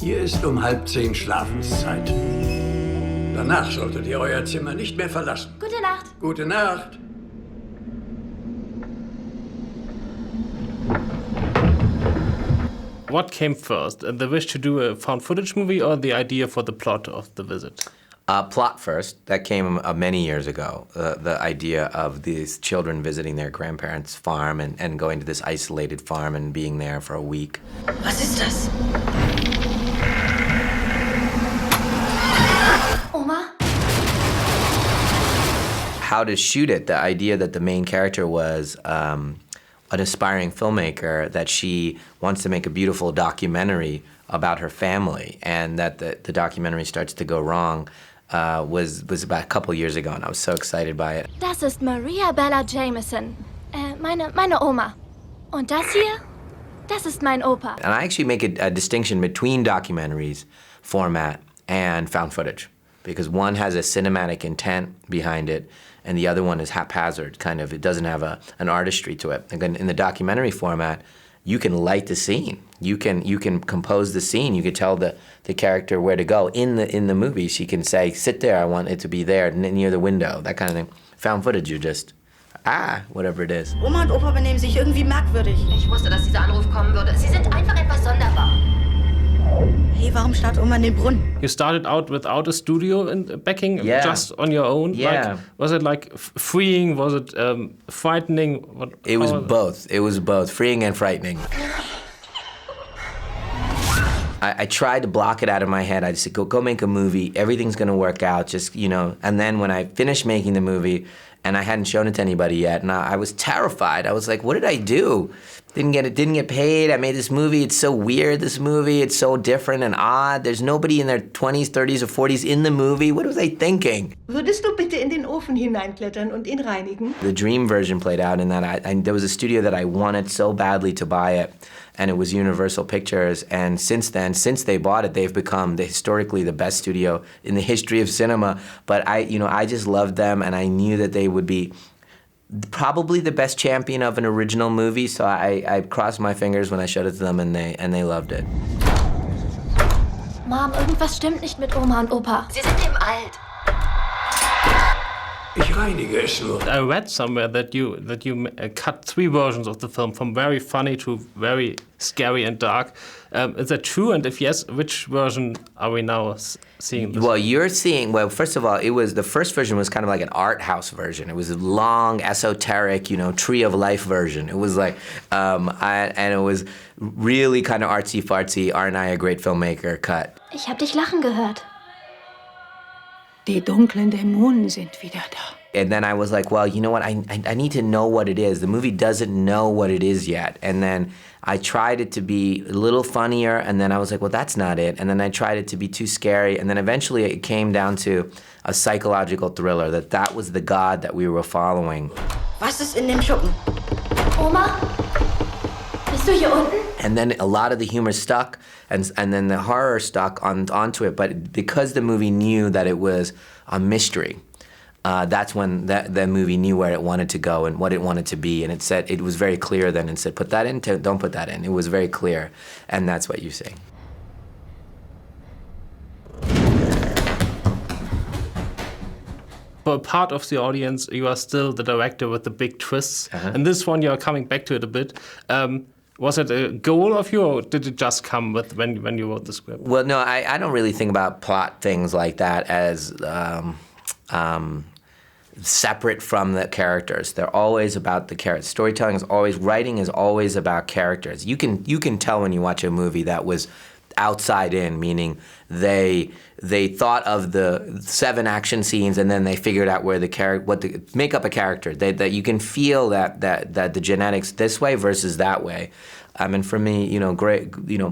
Hier ist um 9:30 Schlafenszeit. Danach solltet ihr euer Zimmer nicht mehr verlassen. Gute Nacht. Gute Nacht. What came first, the wish to do a found footage movie or the idea for the plot of The Visit? Plot first. That came many years ago. The idea of these children visiting their grandparents' farm and going to this isolated farm and being there for a week. Was ist das? Oma? How to shoot it, the idea that the main character was an aspiring filmmaker, that she wants to make a beautiful documentary about her family, and that the documentary starts to go wrong, was about a couple years ago, and I was so excited by it. Das ist Maria Bella Jameson. Meine Oma. Und das hier? Das ist mein Opa. And I actually make a distinction between documentaries format and found footage, because one has a cinematic intent behind it, and the other one is haphazard, kind of. It doesn't have an artistry to it. Again, in the documentary format, you can light the scene. You can compose the scene. You can tell the character where to go. In the movie, she can say, sit there, I want it to be there, near the window, that kind of thing. Found footage, you just, whatever it is. Oma und Opa benehmen sich irgendwie merkwürdig. Ich wusste, dass dieser Anruf kommen würde. Sie sind einfach etwas sonderbar. Hey, warum starrt Oma in den Brunnen? You started out without a studio in backing, Yeah. just on your own. Yeah. Like, was it like freeing? Was it frightening? It was both. It was both, freeing and frightening. I tried to block it out of my head. I just said, go make a movie. Everything's gonna work out. Just, And then when I finished making the movie, and I hadn't shown it to anybody yet, and I was terrified. I was like, what did I do? Didn't get paid. I made this movie. It's so weird, this movie. It's so different and odd. There's nobody in their 20s, 30s, or 40s in the movie. What was I thinking? Würdest du bitte in den Ofen hineinklettern und ihn reinigen? The dream version played out in that there was a studio that I wanted so badly to buy it, and it was Universal Pictures. And since then, since they bought it, they've become historically the best studio in the history of cinema. But I just loved them, and I knew that they would be probably the best champion of an original movie. So I crossed my fingers when I showed it to them, and they loved it. Mom, irgendwas stimmt nicht mit Oma und Opa. Sie sind eben alt. Ich reinige es nur. I read somewhere that you cut 3 versions of the film, from very funny to very scary and dark. Is that true? And if yes, which version are we now seeing? Well, you're seeing, first of all, the first version was kind of like an art house version. It was a long, esoteric, tree of life version. It was like, and it was really kind of artsy-fartsy, aren't I a great filmmaker cut. Ich hab dich lachen gehört. Die dunklen Dämonen sind wieder da. And then I was like, well, you know what? I need to know what it is. The movie doesn't know what it is yet. And then I tried it to be a little funnier, and then I was like, well, that's not it. And then I tried it to be too scary, and then eventually it came down to a psychological thriller, that was the god that we were following. Was ist in dem Schuppen? Oma? Bist du hier unten? And then a lot of the humor stuck, and then the horror stuck onto it. But because the movie knew that it was a mystery, that's when the movie knew where it wanted to go and what it wanted to be. And it was very clear then, and said, put that in, don't put that in. It was very clear, and that's what you see. For a part of the audience, you are still the director with the big twists. And this one, you are coming back to it a bit. Was it a goal of you, or did it just come with when you wrote the script? Well, no, I don't really think about plot things like that as separate from the characters. They're always about the characters. Writing is always about characters. You can tell when you watch a movie that was outside in, meaning they thought of the 7 action scenes and then they figured out where make up a character. That you can feel that the genetics this way versus that way. I mean, for me,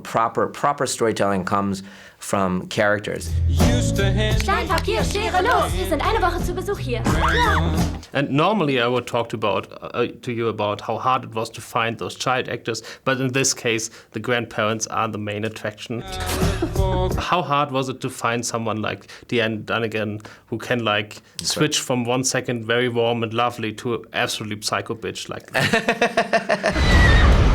proper storytelling comes from characters. Stein, Papier, Schere, los! Wir sind eine Woche zu Besuch hier. And normally I would talk to you about how hard it was to find those child actors, but in this case, the grandparents are the main attraction. How hard was it to find someone like Diane Dunnigan who can switch from 1 second very warm and lovely to absolutely psycho bitch like that?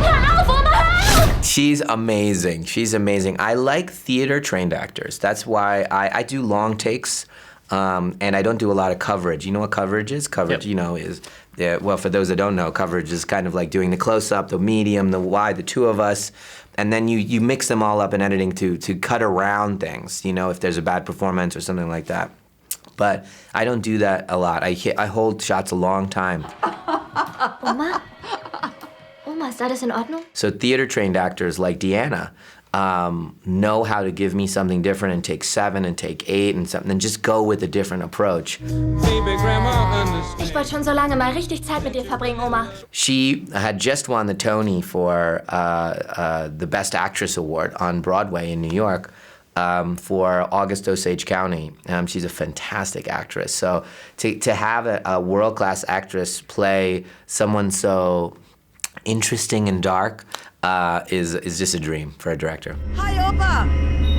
Hör auf, Oma, hör auf! She's amazing. She's amazing. I like theater-trained actors. That's why I do long takes, and I don't do a lot of coverage. You know what coverage is? Coverage, is, well, for those that don't know, coverage is kind of like doing the close-up, the medium, the wide, the two of us, and then you mix them all up in editing to cut around things, if there's a bad performance or something like that. But I don't do that a lot. I hold shots a long time. Oma? Oma, ist alles in Ordnung? So theater-trained actors like Deanna know how to give me something different and take 7 and take 8 and something, and just go with a different approach. Ich wollte schon so lange mal richtig Zeit mit dir verbringen, Oma. She had just won the Tony for the Best Actress Award on Broadway in New York. For August Osage County. She's a fantastic actress. So to have a world-class actress play someone so interesting and dark is just a dream for a director. Hi, Opa!